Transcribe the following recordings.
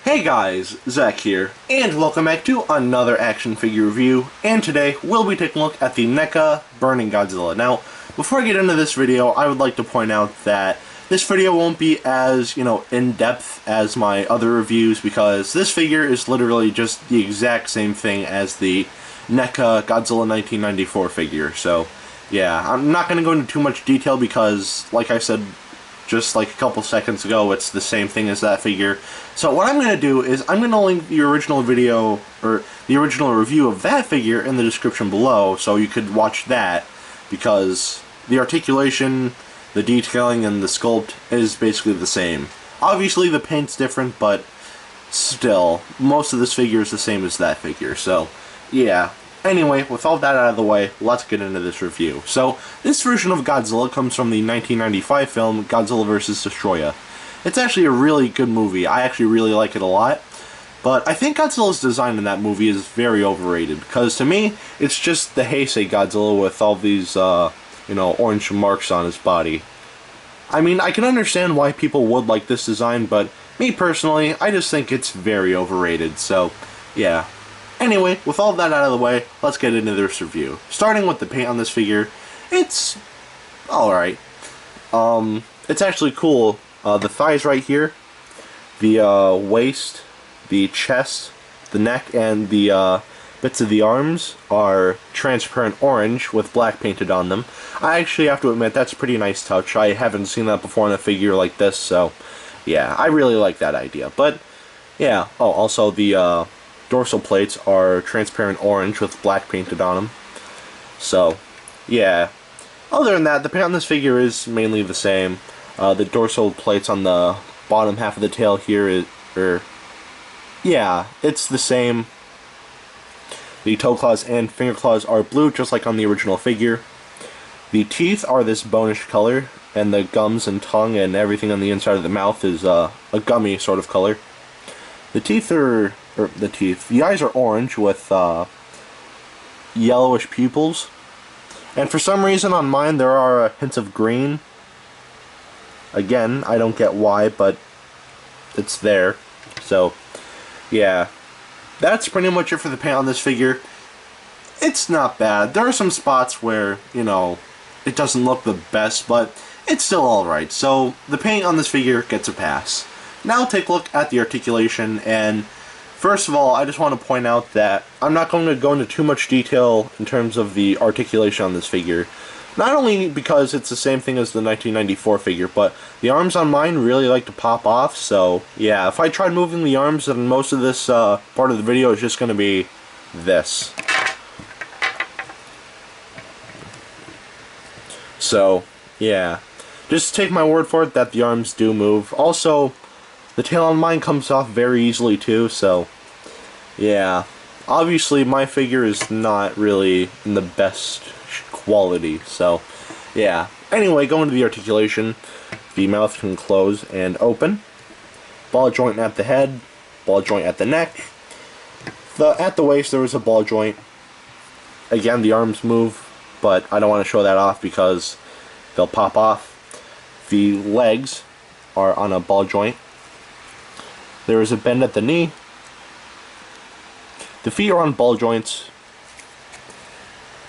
Hey guys, Zach here, and welcome back to another action figure review, and today we'll be taking a look at the NECA Burning Godzilla. Now, before I get into this video, I would like to point out that this video won't be as, in-depth as my other reviews, because this figure is literally just the exact same thing as the NECA Godzilla 1994 figure, so yeah, I'm not going to go into too much detail because, like I said just like a couple seconds ago, it's the same thing as that figure. So what I'm going to do is I'm going to link the original video, or the original review of that figure in the description below, so you could watch that, because the articulation, the detailing, and the sculpt is basically the same. Obviously the paint's different, but still, most of this figure is the same as that figure, so yeah. Anyway, with all that out of the way, let's get into this review. So, this version of Godzilla comes from the 1995 film Godzilla vs. Destroya. It's actually a really good movie. I actually really like it a lot. But I think Godzilla's design in that movie is very overrated. Because to me, it's just the Heisei Godzilla with all these, orange marks on his body. I mean, I can understand why people would like this design, but me personally, I just think it's very overrated. So, yeah. Anyway, with all that out of the way, let's get into this review. Starting with the paint on this figure, it's alright. It's actually cool. The thighs right here, the waist, the chest, the neck, and the bits of the arms are transparent orange with black painted on them. I actually have to admit, that's a pretty nice touch. I haven't seen that before in a figure like this, so yeah, I really like that idea. But yeah, oh, also the dorsal plates are transparent orange with black painted on them. So, yeah. Other than that, the paint on this figure is mainly the same. The dorsal plates on the bottom half of the tail here yeah, it's the same. The toe claws and finger claws are blue, just like on the original figure. The teeth are this bonish color, and the gums and tongue and everything on the inside of the mouth is a gummy sort of color. The eyes are orange with yellowish pupils, and for some reason on mine there are hints of green. Again, I don't get why, but it's there. So, yeah, that's pretty much it for the paint on this figure. It's not bad. There are some spots where, it doesn't look the best, but it's still alright. So, the paint on this figure gets a pass. Now take a look at the articulation, and first of all, I just want to point out that I'm not going to go into too much detail in terms of the articulation on this figure. Not only because it's the same thing as the 1994 figure, but the arms on mine really like to pop off, so yeah, if I tried moving the arms, then most of this part of the video is just going to be this. So, yeah. Just take my word for it that the arms do move. Also, the tail on mine comes off very easily too, so yeah. Obviously my figure is not really in the best quality, so yeah. Anyway, going to the articulation, the mouth can close and open. Ball joint at the head, ball joint at the neck. At the waist there is a ball joint. Again, the arms move, but I don't want to show that off because they'll pop off. The legs are on a ball joint. There is a bend at the knee. The feet are on ball joints.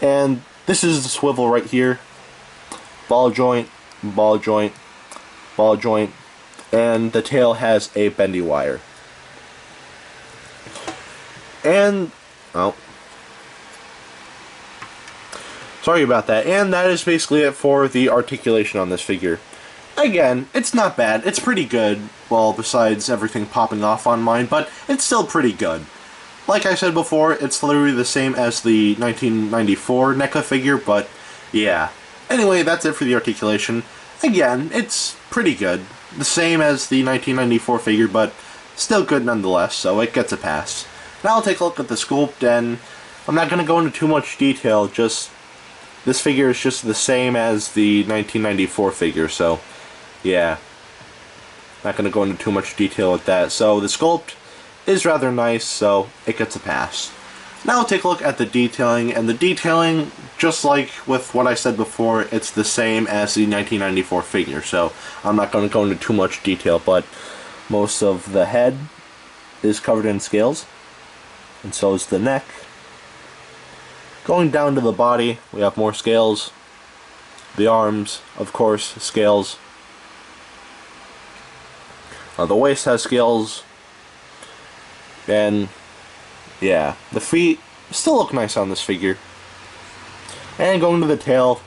And this is the swivel right here. Ball joint, ball joint, ball joint. And the tail has a bendy wire. And, oh, sorry about that. And that is basically it for the articulation on this figure. Again, it's not bad. It's pretty good. Well, besides everything popping off on mine, but it's still pretty good. Like I said before, it's literally the same as the 1994 NECA figure, but yeah. Anyway, that's it for the articulation. Again, it's pretty good. The same as the 1994 figure, but still good nonetheless, so it gets a pass. Now I'll take a look at the sculpt, and I'm not going to go into too much detail, just this figure is just the same as the 1994 figure, so yeah. Not going to go into too much detail with that. So the sculpt is rather nice, so it gets a pass. Now we'll take a look at the detailing, and the detailing, just like with what I said before, it's the same as the 1994 figure, so I'm not going to go into too much detail, but most of the head, is covered in scales, and so is the neck. Going down to the body, we have more scales. The arms, of course, scales. The waist has scales. And yeah, the feet still look nice on this figure. And going to the tail,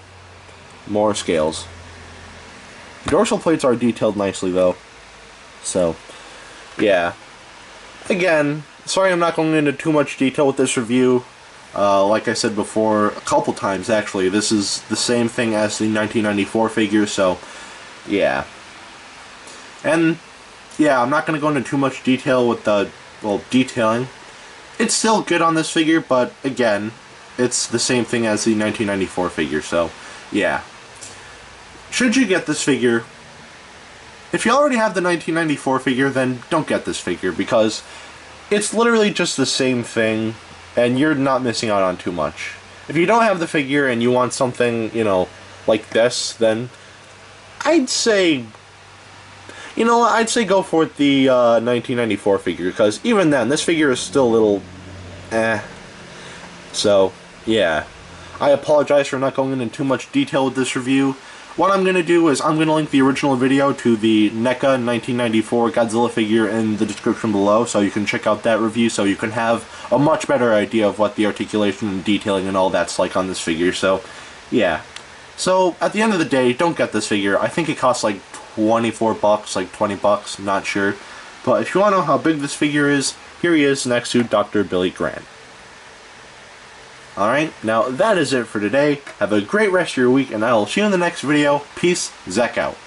more scales. The dorsal plates are detailed nicely though. So, yeah. Again, sorry I'm not going into too much detail with this review. Like I said before, a couple times actually, this is the same thing as the 1994 figure, so yeah. And yeah, I'm not going to go into too much detail with the, well, detailing. It's still good on this figure, but again, it's the same thing as the 1994 figure, so yeah. Should you get this figure, if you already have the 1994 figure, then don't get this figure, because it's literally just the same thing, and you're not missing out on too much. If you don't have the figure and you want something, you know, like this, then I'd say, you know, I'd say go for the 1994 figure, because even then, this figure is still a little So, yeah. I apologize for not going into too much detail with this review. What I'm going to do is I'm going to link the original video to the NECA 1994 Godzilla figure in the description below, so you can check out that review, so you can have a much better idea of what the articulation and detailing and all that's like on this figure. So, yeah. So, at the end of the day, don't get this figure. I think it costs like 24 bucks, like 20 bucks, not sure. But if you want to know how big this figure is, here he is next to Dr. Billy Grant. Alright, now that is it for today. Have a great rest of your week, and I will see you in the next video. Peace, Zach out.